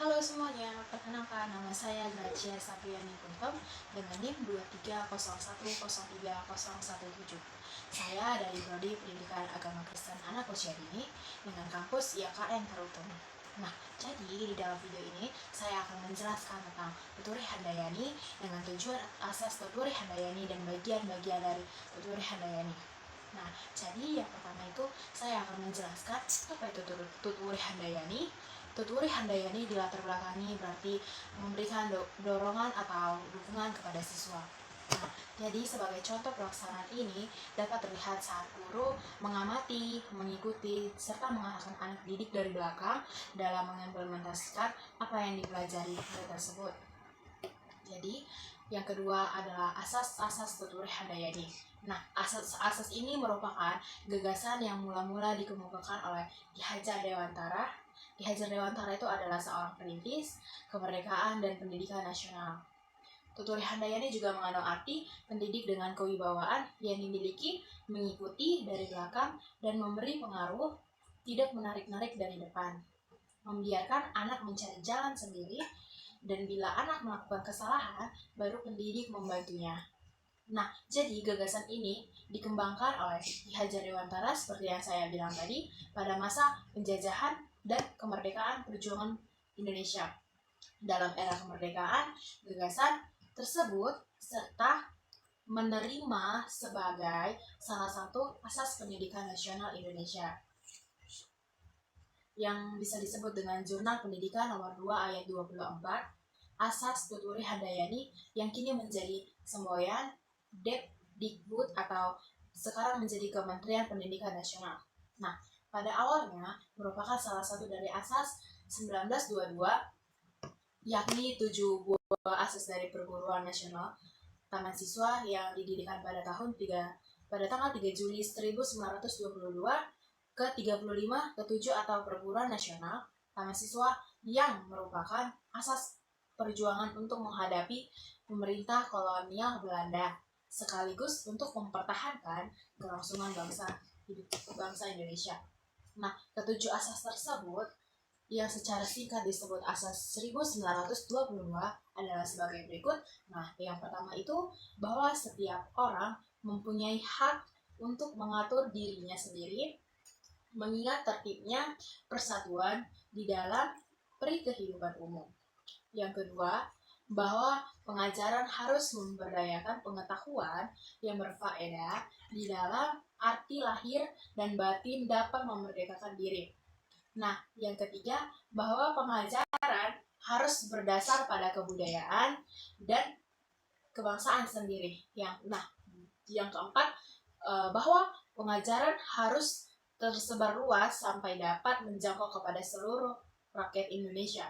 Halo semuanya, perkenalkan nama saya Gracia Sabriani Kuntom dengan NIM 230103017. Saya dari Prodi Pendidikan Agama Kristen Anak Usia Dini dengan kampus IAKN Tarutung. Nah, jadi di dalam video ini saya akan menjelaskan tentang Tuturi Handayani dengan tujuan asas Tuturi Handayani dan bagian-bagian dari Tuturi Handayani. Nah, jadi yang pertama itu saya akan menjelaskan apa itu Tuturi Handayani. Tuturi Handayani dilatar belakangi berarti memberikan dorongan atau dukungan kepada siswa. Nah, jadi sebagai contoh pelaksanaan ini dapat terlihat saat guru mengamati, mengikuti, serta mengarahkan anak didik dari belakang dalam mengimplementasikan apa yang dipelajari hal tersebut. Jadi, yang kedua adalah asas-asas Tuturi Handayani. Nah, asas-asas ini merupakan gagasan yang mula-mula dikemukakan oleh Ki Hajar Dewantara. Ki Hajar Dewantara itu adalah seorang perintis kemerdekaan dan pendidikan nasional. Tuturi Handayani juga mengandung arti pendidik dengan kewibawaan yang dimiliki, mengikuti dari belakang, dan memberi pengaruh, tidak menarik-narik dari depan. Membiarkan anak mencari jalan sendiri, dan bila anak melakukan kesalahan, baru pendidik membantunya. Nah, jadi gagasan ini dikembangkan oleh Ki Hajar Dewantara seperti yang saya bilang tadi pada masa penjajahan dan kemerdekaan perjuangan Indonesia. Dalam era kemerdekaan, gagasan tersebut serta menerima sebagai salah satu asas pendidikan nasional Indonesia yang bisa disebut dengan Jurnal Pendidikan nomor 2 ayat 24, Asas Tuturi Handayani yang kini menjadi semboyan Dikbud atau sekarang menjadi Kementerian Pendidikan Nasional. Nah, pada awalnya merupakan salah satu dari asas 1922, yakni 7 buah asas dari perguruan nasional taman siswa yang didirikan pada tanggal 3 Juli 1922 ke 35 ke 7 atau perguruan nasional taman siswa yang merupakan asas perjuangan untuk menghadapi pemerintah kolonial Belanda sekaligus untuk mempertahankan kelangsungan bangsa Indonesia. Nah, ketujuh asas tersebut yang secara singkat disebut asas 1922 adalah sebagai berikut. Nah, yang pertama itu bahwa setiap orang mempunyai hak untuk mengatur dirinya sendiri, mengingat tertibnya persatuan di dalam peri kehidupan umum. Yang kedua, bahwa pengajaran harus memberdayakan pengetahuan yang berfaedah di dalam arti lahir dan batin dapat memerdekakan diri. Nah, yang ketiga, bahwa pengajaran harus berdasar pada kebudayaan dan kebangsaan sendiri. Yang keempat, bahwa pengajaran harus tersebar luas sampai dapat menjangkau kepada seluruh rakyat Indonesia.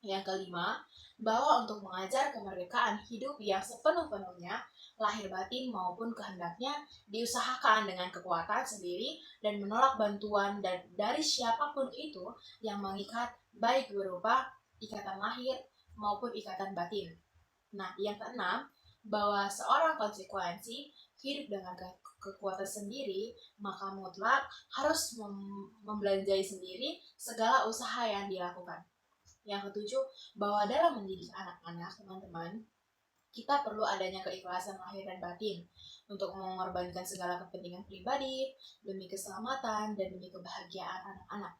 Yang kelima, bahwa untuk mengajar kemerdekaan hidup yang sepenuh-penuhnya, lahir batin maupun kehendaknya, diusahakan dengan kekuatan sendiri dan menolak bantuan dari siapapun itu yang mengikat, baik berupa ikatan lahir maupun ikatan batin. Nah, yang keenam, bahwa seorang konsekuensi hidup dengan kekuatan sendiri, maka mutlak harus membelanjai sendiri segala usaha yang dilakukan. Yang ketujuh, bahwa dalam mendidik anak-anak, teman-teman, kita perlu adanya keikhlasan lahir dan batin untuk mengorbankan segala kepentingan pribadi demi keselamatan dan demi kebahagiaan anak-anak.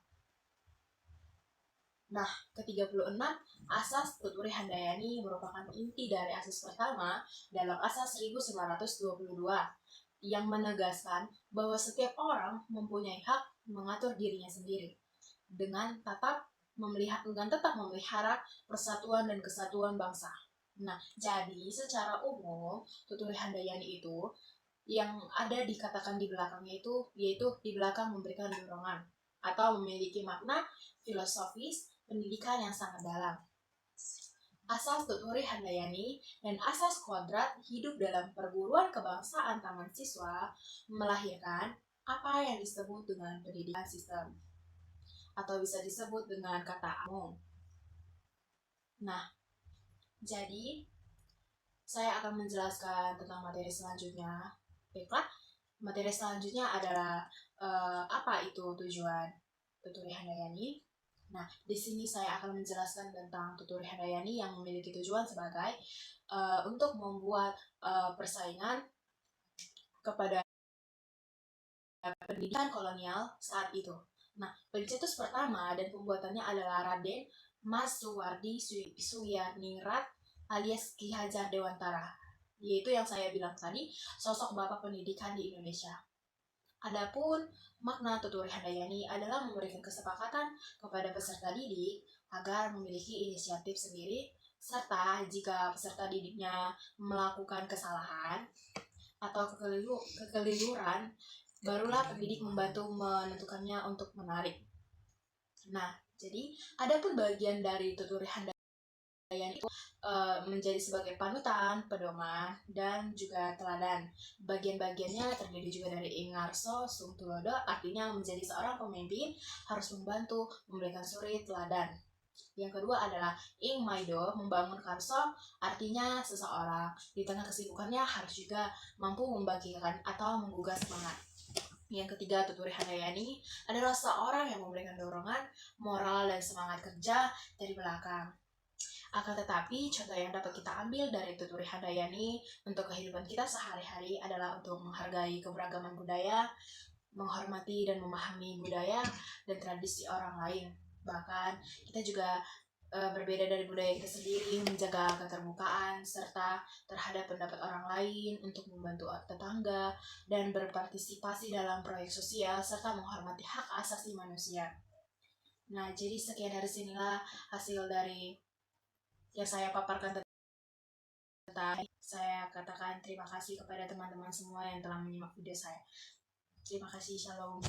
Nah, ke-36, asas Tuturi Handayani merupakan inti dari asas pertama dalam asas 1922 yang menegaskan bahwa setiap orang mempunyai hak mengatur dirinya sendiri dengan tetap memelihara persatuan dan kesatuan bangsa. Nah, jadi secara umum Tuturi Handayani itu yang ada dikatakan di belakangnya itu yaitu di belakang memberikan dorongan atau memiliki makna filosofis pendidikan yang sangat dalam. Asas Tuturi Handayani dan asas kodrat hidup dalam perguruan kebangsaan taman siswa melahirkan apa yang disebut dengan pendidikan sistem atau bisa disebut dengan kata umum. Nah, jadi saya akan menjelaskan tentang materi selanjutnya. Baiklah, materi selanjutnya adalah apa itu tujuan Tuturi Handayani. Nah, di sini saya akan menjelaskan tentang Tuturi Handayani yang memiliki tujuan sebagai untuk membuat persaingan kepada pendidikan kolonial saat itu. Nah, pencetus pertama dan pembuatannya adalah Raden Mas Suwardi Suyarningrat alias Ki Hajar Dewantara, yaitu yang saya bilang tadi, sosok bapak pendidikan di Indonesia. Adapun makna Tuturi Handayani adalah memberikan kesepakatan kepada peserta didik agar memiliki inisiatif sendiri, serta jika peserta didiknya melakukan kesalahan atau kekeliruan, barulah pendidik membantu menentukannya untuk menarik. Nah, jadi adapun bagian dari Tuturi Handayani itu menjadi sebagai panutan, pedoman, dan juga teladan. Bagian-bagiannya terdiri juga dari Ingarso, Sungtulodo, artinya menjadi seorang pemimpin harus membantu, memberikan suri teladan. Yang kedua adalah Ing Maido, membangun karso, artinya seseorang di tengah kesibukannya harus juga mampu membagikan atau menggugah semangat. Yang ketiga, Tuturi Handayani adalah seorang yang memberikan dorongan, moral, dan semangat kerja dari belakang. Akan tetapi, contoh yang dapat kita ambil dari Tuturi Handayani untuk kehidupan kita sehari-hari adalah untuk menghargai keberagaman budaya, menghormati dan memahami budaya dan tradisi orang lain. Bahkan, kita juga berbeda dari budaya kita sendiri, menjaga keterbukaan serta terhadap pendapat orang lain, untuk membantu tetangga dan berpartisipasi dalam proyek sosial serta menghormati hak asasi manusia. Nah, jadi sekian dari sinilah hasil dari yang saya paparkan tentang. Saya katakan terima kasih kepada teman-teman semua yang telah menyimak video saya. Terima kasih, shalom.